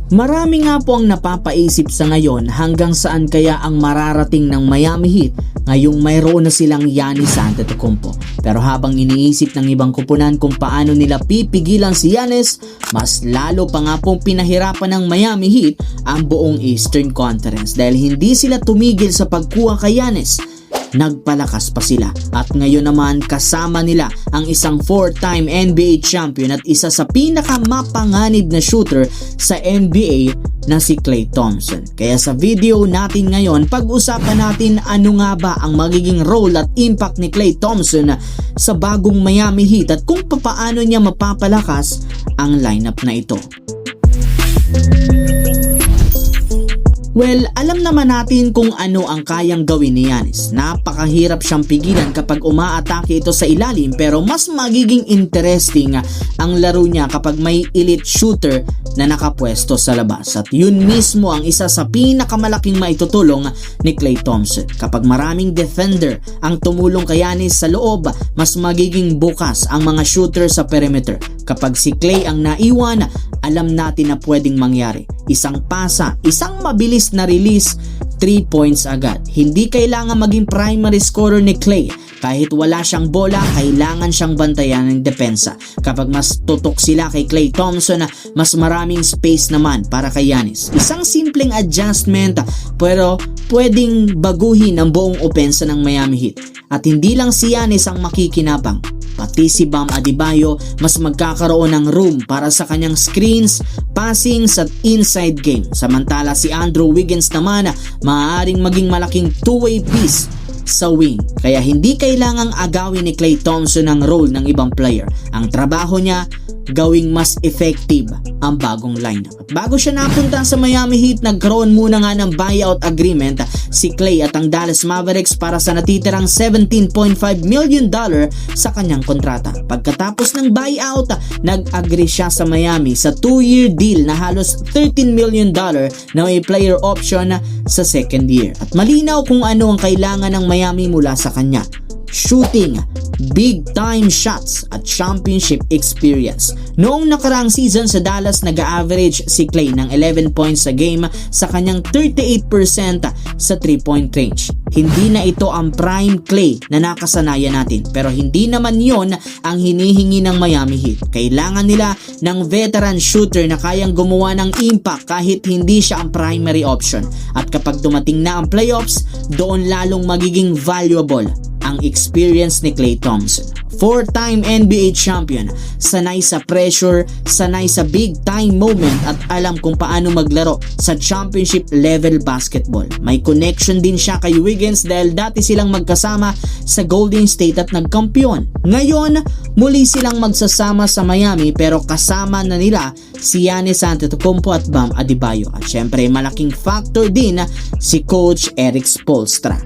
Marami nga po ang napapaisip sa ngayon hanggang saan kaya ang mararating ng Miami Heat ngayong mayroon na silang Giannis Antetokounmpo. Pero habang iniisip ng ibang kupunan kung paano nila pipigilan si Giannis, mas lalo pa nga pong pinahirapan ng Miami Heat ang buong Eastern Conference dahil hindi sila tumigil sa pagkuha kay Giannis. Nagpalakas pa sila at ngayon naman kasama nila ang isang 4-time NBA champion at isa sa pinakamapanganib na shooter sa NBA na si Klay Thompson. Kaya sa video natin ngayon, pag-usapan natin ano nga ba ang magiging role at impact ni Klay Thompson sa bagong Miami Heat at kung paano niya mapapalakas ang lineup na ito. Well, alam naman natin kung ano ang kayang gawin ni Giannis. Napakahirap siyang pigilan kapag umaatake ito sa ilalim pero mas magiging interesting ang laro niya kapag may elite shooter na nakapwesto sa labas. At yun mismo ang isa sa pinakamalaking maitutulong ni Klay Thompson. Kapag maraming defender ang tumulong kay Giannis sa loob, mas magiging bukas ang mga shooter sa perimeter. Kapag si Klay ang naiwan, alam natin na pwedeng mangyari. Isang pasa, isang mabilis na release, 3 points agad. Hindi kailangan maging primary scorer ni Klay. Kahit wala siyang bola, kailangan siyang bantayan ng depensa. Kapag mas tutok sila kay Klay Thompson, mas maraming space naman para kay Giannis. Isang simpleng adjustment pero pwedeng baguhin ang buong opensa ng Miami Heat. At hindi lang si Giannis ang makikinabang. Pati si Bam Adebayo mas magkakaroon ng room para sa kanyang screens, passings at inside game. Samantala si Andrew Wiggins naman maaaring maging malaking two-way piece sa wing. Kaya hindi kailangang agawin ni Klay Thompson ang role ng ibang player. Ang trabaho niya, gawing mas effective ang bagong lineup. At bago siya napunta sa Miami Heat, nagkaroon muna nga ng buyout agreement si Klay at ang Dallas Mavericks para sa natitirang $17.5 million sa kanyang kontrata. Pagkatapos ng buyout, nag-agree siya sa Miami sa 2-year deal na halos $13 million na may player option sa second year. At malinaw kung ano ang kailangan ng Miami mula sa kanya: shooting, big time shots at championship experience. Noong nakaraang season sa Dallas, nag-average si Klay ng 11 points a game sa kanyang 38% sa 3-point range. Hindi na ito ang prime Klay na nakasanayan natin, pero hindi naman yon ang hinihingi ng Miami Heat. Kailangan nila ng veteran shooter na kayang gumawa ng impact kahit hindi siya ang primary option. At kapag dumating na ang playoffs, doon lalong magiging valuable ang experience ni Klay Thompson. 4-time NBA champion, sanay sa pressure, sanay sa big time moment at alam kung paano maglaro sa championship level basketball. May connection din siya kay Wiggins dahil dati silang magkasama sa Golden State at nagkampiyon. Ngayon, muli silang magsasama sa Miami pero kasama na nila si Giannis Antetokounmpo at Bam Adebayo. At syempre malaking factor din si Coach Erik Spoelstra.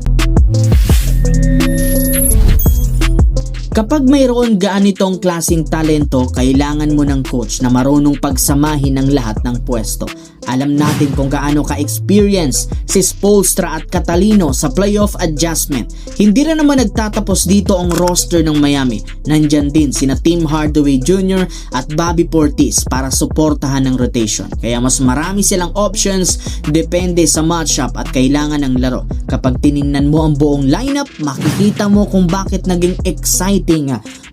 Kapag mayroon ganitong klaseng talento, kailangan mo ng coach na marunong pagsamahin ng lahat ng pwesto. Alam natin kung gaano ka-experience si Spoelstra at katalino sa playoff adjustment. Hindi rin naman nagtatapos dito ang roster ng Miami. Nandyan din sina Tim Hardaway Jr. at Bobby Portis para suportahan ng rotation. Kaya mas marami silang options depende sa matchup at kailangan ng laro. Kapag tiningnan mo ang buong lineup, makikita mo kung bakit naging exciting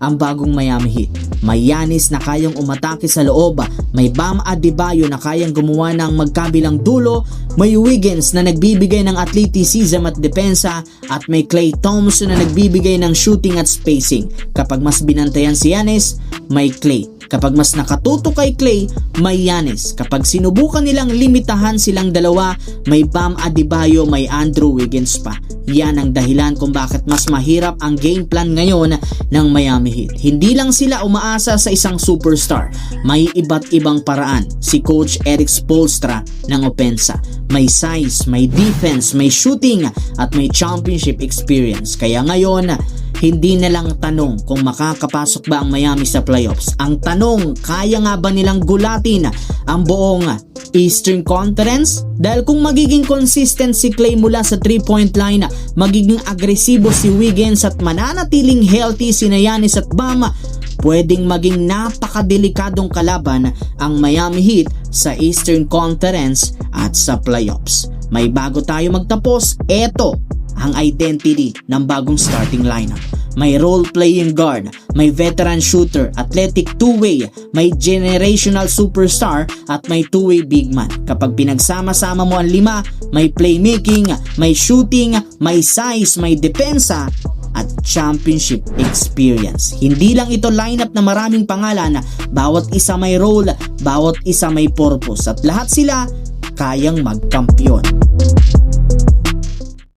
ang bagong Miami Heat. May Giannis na kayang umatake sa loob, may Bam Adebayo na kayang gumawa ng magkabilang dulo, may Wiggins na nagbibigay ng athleticism at depensa, at may Klay Thompson na nagbibigay ng shooting at spacing. Kapag mas binantayan si Giannis, may Klay. Kapag mas nakatuto kay Klay, may Giannis. Kapag sinubukan nilang limitahan silang dalawa, may Bam Adebayo, may Andrew Wiggins pa. Yan ang dahilan kung bakit mas mahirap ang game plan ngayon ng Miami Heat. Hindi lang sila umaasa sa isang superstar. May iba't ibang paraan si Coach Erik Spoelstra ng opensa. May size, may defense, may shooting at may championship experience. Kaya ngayon, hindi na lang tanong kung makakapasok ba ang Miami sa playoffs. Ang tanong, kaya nga ba nilang gulatin ang buong Eastern Conference? Dahil kung magiging consistent si Klay mula sa 3-point line, magiging agresibo si Wiggins at mananatiling healthy si Giannis at Bam, pwedeng maging napakadelikadong kalaban ang Miami Heat sa Eastern Conference at sa playoffs. May bago tayo magtapos, eto ang identity ng bagong starting lineup. May role-playing guard, may veteran shooter, athletic two-way, may generational superstar at may two-way big man. Kapag pinagsama-sama mo ang lima, may playmaking, may shooting, may size, may depensa at championship experience. Hindi lang ito lineup na maraming pangalan, bawat isa may role, bawat isa may purpose at lahat sila kayang magkampiyon.